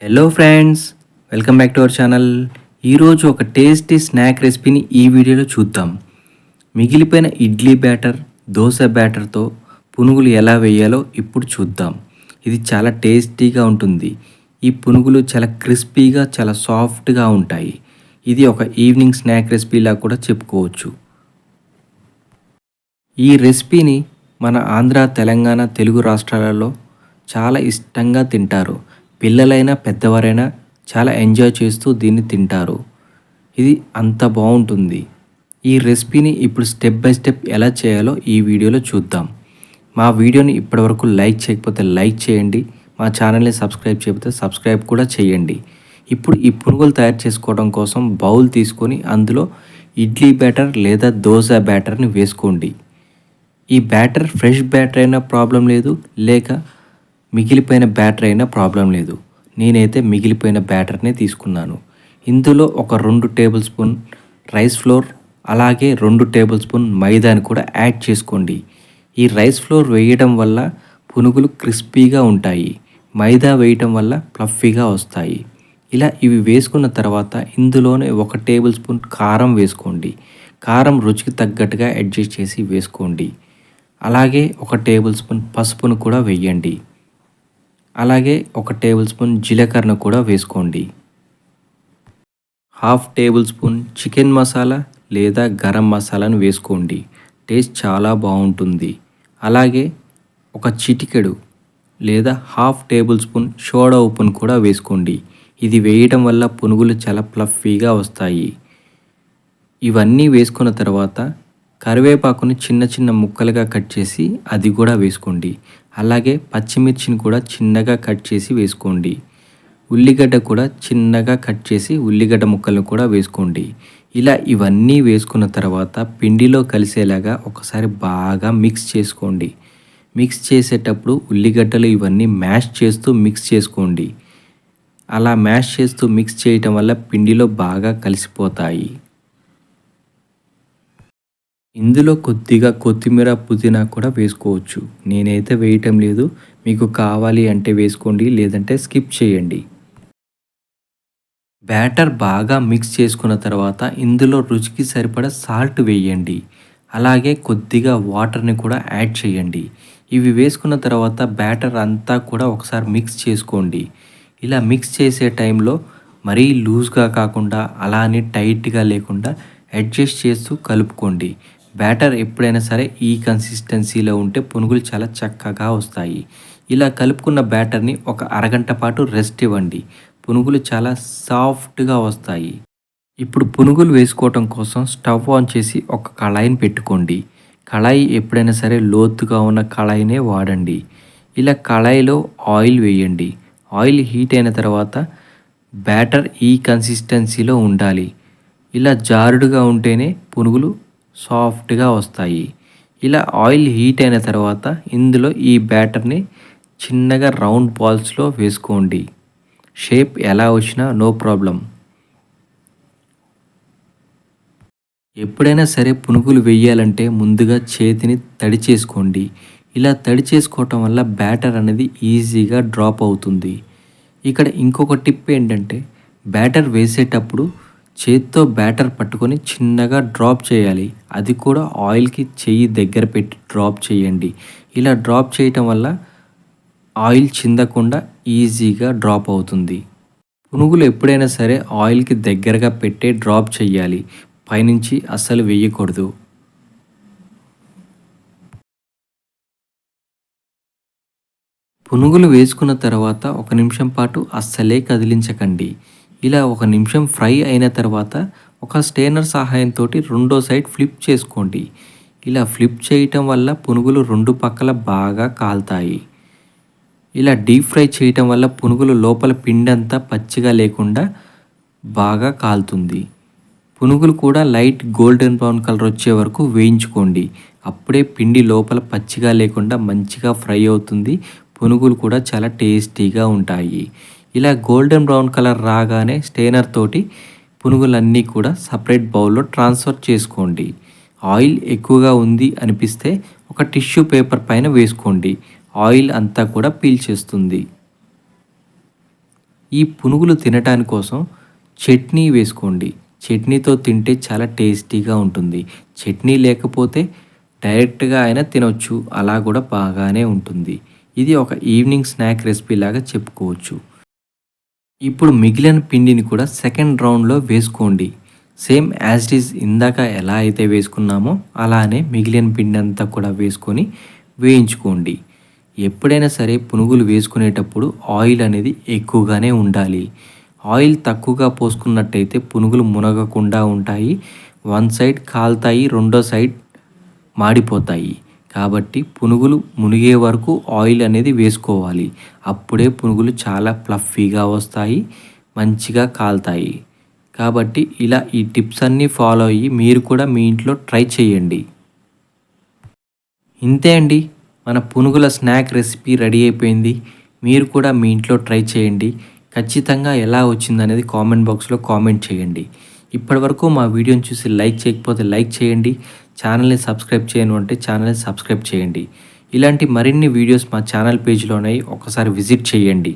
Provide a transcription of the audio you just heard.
Hello friends, welcome back to our channel. ఈరోజు ఒక tasty snack రెసిపీని ఈ వీడియోలో చూద్దాం. మిగిలిపోయిన ఇడ్లీ బ్యాటర్, దోశ బ్యాటర్తో పునుగులు ఎలా వేయాలో ఇప్పుడు చూద్దాం. ఇది చాలా టేస్టీగా ఉంటుంది. ఈ పునుగులు చాలా క్రిస్పీగా, చాలా సాఫ్ట్గా ఉంటాయి. ఇది ఒక ఈవినింగ్ స్నాక్ రెసిపీలా కూడా చెప్పుకోవచ్చు. ఈ రెసిపీని మన ఆంధ్ర, తెలంగాణ, తెలుగు రాష్ట్రాలలో చాలా ఇష్టంగా తింటారు. పిల్లలైనా పెద్దవారైనా చాలా ఎంజాయ్ చేస్తూ దీన్ని తింటారు. ఇది అంత బాగుంటుంది. ఈ రెసిపీని ఇప్పుడు స్టెప్ బై స్టెప్ ఎలా చేయాలో ఈ వీడియోలో చూద్దాం. మా వీడియోని ఇప్పటివరకు లైక్ చేయకపోతే లైక్ చేయండి. మా ఛానల్ని సబ్స్క్రైబ్ చేయకపోతే సబ్స్క్రైబ్ కూడా చేయండి. ఇప్పుడు ఈ పునుగులు తయారు చేసుకోవడం కోసం బౌల్ తీసుకొని అందులో ఇడ్లీ బ్యాటర్ లేదా దోశ బ్యాటర్ని వేసుకోండి. ఈ బ్యాటర్ ఫ్రెష్ బ్యాటర్ అయినా ప్రాబ్లం లేదు, లేక మిగిలిపోయిన బ్యాటర్ అయినా ప్రాబ్లం లేదు. నేనైతే మిగిలిపోయిన బ్యాటర్నే తీసుకున్నాను. ఇందులో ఒక 2 టేబుల్ స్పూన్ రైస్ ఫ్లోర్, అలాగే 2 టేబుల్ స్పూన్ మైదాని కూడా యాడ్ చేసుకోండి. ఈ రైస్ ఫ్లోర్ వేయడం వల్ల పునుగులు క్రిస్పీగా ఉంటాయి. మైదా వేయటం వల్ల ఫ్లఫీగా వస్తాయి. ఇలా ఇవి వేసుకున్న తర్వాత ఇందులోనే 1 టేబుల్ స్పూన్ కారం వేసుకోండి. కారం రుచికి తగ్గట్టుగా అడ్జస్ట్ చేసి వేసుకోండి. అలాగే 1 టేబుల్ స్పూన్ పసుపును కూడా వేయండి. అలాగే 1 టేబుల్ స్పూన్ జీలకర్ర కూడా వేసుకోండి. Half table spoon chicken masala లేదా గరం మసాలాను వేసుకోండి. టేస్ట్ చాలా బాగుంటుంది. అలాగే ఒక చిటికెడు లేదా హాఫ్ టేబుల్ స్పూన్ సోడా ఉప్పును కూడా వేసుకోండి. ఇది వేయడం వల్ల పునుగులు చాలా ఫ్లఫీగా వస్తాయి. ఇవన్నీ వేసుకున్న తర్వాత కరివేపాకుని చిన్న చిన్న ముక్కలుగా కట్ చేసి అది కూడా వేసుకోండి. అలాగే పచ్చిమిర్చిని కూడా చిన్నగా కట్ చేసి వేసుకోండి. ఉల్లిగడ్డ కూడా చిన్నగా కట్ చేసి ఉల్లిగడ్డ ముక్కలను కూడా వేసుకోండి. ఇలా ఇవన్నీ వేసుకున్న తర్వాత పిండిలో కలిసేలాగా ఒకసారి బాగా మిక్స్ చేసుకోండి. మిక్స్ చేసేటప్పుడు ఉల్లిగడ్డలు ఇవన్నీ మ్యాష్ చేస్తూ మిక్స్ చేసుకోండి. అలా మ్యాష్ చేస్తూ మిక్స్ చేయటం వల్ల పిండిలో బాగా కలిసిపోతాయి. ఇందులో కొద్దిగా కొత్తిమీర, పుదీనా కూడా వేసుకోవచ్చు. నేనైతే వేయటం లేదు. మీకు కావాలి అంటే వేసుకోండి, లేదంటే స్కిప్ చేయండి. బ్యాటర్ బాగా మిక్స్ చేసుకున్న తర్వాత ఇందులో రుచికి సరిపడా సాల్ట్ వేయండి. అలాగే కొద్దిగా వాటర్ని కూడా యాడ్ చేయండి. ఇవి వేసుకున్న తర్వాత బ్యాటర్ అంతా కూడా ఒకసారి మిక్స్ చేసుకోండి. ఇలా మిక్స్ చేసే టైంలో మరీ లూజ్గా కాకుండా అలానే టైట్గా లేకుండా అడ్జస్ట్ చేస్తూ కలుపుకోండి. బ్యాటర్ ఎప్పుడైనా సరే ఈ కన్సిస్టెన్సీలో ఉంటే పునుగులు చాలా చక్కగా వస్తాయి. ఇలా కలుపుకున్న బ్యాటర్ని ఒక అరగంట పాటు రెస్ట్ ఇవ్వండి. పునుగులు చాలా సాఫ్ట్గా వస్తాయి. ఇప్పుడు పునుగులు వేసుకోవటం కోసం స్టవ్ ఆన్ చేసి ఒక కళాయిని పెట్టుకోండి. కళాయి ఎప్పుడైనా సరే లోతుగా ఉన్న కళాయినే వాడండి. ఇలా కళాయిలో ఆయిల్ వేయండి. ఆయిల్ హీట్ అయిన తర్వాత బ్యాటర్ ఈ కన్సిస్టెన్సీలో ఉండాలి. ఇలా జారుడుగా ఉంటేనే పునుగులు సాఫ్ట్గా వస్తాయి. ఇలా ఆయిల్ హీట్ అయిన తర్వాత ఇందులో ఈ బ్యాటర్ని చిన్నగా రౌండ్ బాల్స్లో వేసుకోండి. షేప్ ఎలా వచ్చినా నో ప్రాబ్లం. ఎప్పుడైనా సరే పునుగులు వేయాలంటే ముందుగా చేతిని తడి చేసుకోండి. ఇలా తడి చేసుకోవటం వల్ల బ్యాటర్ అనేది ఈజీగా డ్రాప్ అవుతుంది. ఇక్కడ ఇంకొక టిప్ ఏంటంటే బ్యాటర్ వేసేటప్పుడు చేత్తో బ్యాటర్ పట్టుకొని చిన్నగా డ్రాప్ చేయాలి. అది కూడా ఆయిల్కి చెయ్యి దగ్గర పెట్టి డ్రాప్ చేయండి. ఇలా డ్రాప్ చేయటం వల్ల ఆయిల్ చిందకుండా ఈజీగా డ్రాప్ అవుతుంది. పునుగులు ఎప్పుడైనా సరే ఆయిల్కి దగ్గరగా పెట్టే డ్రాప్ చేయాలి. పైనుంచి అస్సలు వేయకూడదు. పునుగులు వేసుకున్న తర్వాత 1 నిమిషం పాటు అస్సలే కదిలించకండి. ఇలా 1 నిమిషం ఫ్రై అయిన తర్వాత ఒక స్టెయినర్ సహాయంతో రెండో సైడ్ ఫ్లిప్ చేసుకోండి. ఇలా ఫ్లిప్ చేయటం వల్ల పునుగులు 2 పక్కల బాగా కాలుతాయి. ఇలా డీప్ ఫ్రై చేయటం వల్ల పునుగులు లోపల పిండంతా పచ్చిగా లేకుండా బాగా కాలుతుంది. పునుగులు కూడా లైట్ గోల్డెన్ బ్రౌన్ కలర్ వచ్చే వరకు వేయించుకోండి. అప్పుడే పిండి లోపల పచ్చిగా లేకుండా మంచిగా ఫ్రై అవుతుంది. పునుగులు కూడా చాలా టేస్టీగా ఉంటాయి. ఇలా గోల్డెన్ బ్రౌన్ కలర్ రాగానే స్టెయినర్ తోటి పునుగులన్నీ కూడా సపరేట్ బౌల్లో ట్రాన్స్ఫర్ చేసుకోండి. ఆయిల్ ఎక్కువగా ఉంది అనిపిస్తే ఒక టిష్యూ పేపర్ పైన వేసుకోండి. ఆయిల్ అంతా కూడా పీల్చేస్తుంది. ఈ పునుగులు తినటాని కోసం చట్నీ వేసుకోండి. చట్నీతో తింటే చాలా టేస్టీగా ఉంటుంది. చట్నీ లేకపోతే డైరెక్ట్‌గా అయినా తినొచ్చు. అలా కూడా బాగానే ఉంటుంది. ఇది ఒక ఈవినింగ్ స్నాక్ రెసిపీ లాగా చెప్పుకోవచ్చు. ఇప్పుడు మిగిలిన పిండిని కూడా సెకండ్ రౌండ్‌లో వేసుకోండి. సేమ్ యాజ్ ఇట్ ఈజ్ ఇందాక ఎలా అయితే వేసుకున్నామో అలానే మిగిలిన పిండంతా కూడా వేసుకొని వేయించుకోండి. ఎప్పుడైనా సరే పునుగులు వేసుకునేటప్పుడు ఆయిల్ అనేది ఎక్కువగానే ఉండాలి. ఆయిల్ తక్కువగా పోసుకున్నట్టయితే పునుగులు మునగకుండా ఉంటాయి. వన్ సైడ్ కాలుతాయి, రెండో సైడ్ మాడిపోతాయి. కాబట్టి పునుగులు మునిగే వరకు ఆయిల్ అనేది వేసుకోవాలి. అప్పుడే పునుగులు చాలా ఫ్లఫీగా వస్తాయి, మంచిగా కాలుతాయి. కాబట్టి ఇలా ఈ టిప్స్ అన్నీ ఫాలో అయ్యి మీరు కూడా మీ ఇంట్లో ట్రై చేయండి. ఇంతే అండి. మన పునుగుల స్నాక్ రెసిపీ రెడీ అయిపోయింది. మీరు కూడా మీ ఇంట్లో ట్రై చేయండి. ఖచ్చితంగా ఎలా వచ్చిందనేది కామెంట్ బాక్స్‌లో కామెంట్ చేయండి. ఇప్పటివరకు మా వీడియోని చూసి లైక్ చేయకపోతే లైక్ చేయండి. ఛానల్‌ని సబ్స్క్రైబ్ చేయను అంటే ఛానల్‌ని సబ్స్క్రైబ్ చేయండి. ఇలాంటి మరిన్ని వీడియోస్ మా ఛానల్ పేజ్‌లో ఉన్నాయి. ఒకసారి విజిట్ చేయండి.